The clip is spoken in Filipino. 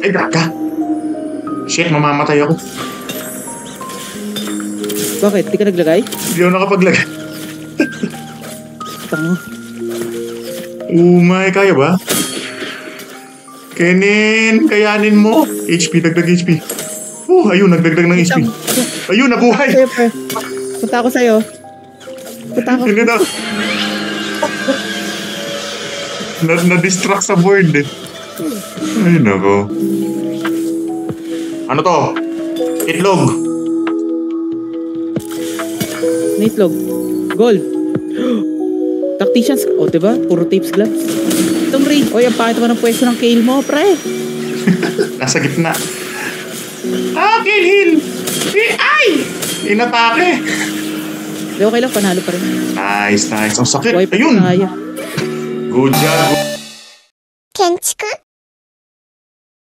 Ay, gaga. Shit, mamamatay ako. Bakit? Di ka naglagay? Hindi ako nakapaglagay. Tango. Umay, kaya ba? Kenin, kayanin mo. HP, dagdag HP. Ayun, nagdagdag ng HP. Ayun, nabuhay. Punta ako sa'yo. Punta ako. Hindi na. Na-distract sa board eh. Ay, nako. Ano to? Itlog. Itlog. Gold. Tacticians. O, diba? Puro tapes gloves. Itong raid. Oy, ang pangit mo ng pwesto ng Kayle mo, pre. Nasa gitna. Kayle! Ay! Inatake. Di, okay lang. Panalo pa rin. Nice. Ang sakit. Wipe Ayun. kaya. Good job. Kenchiku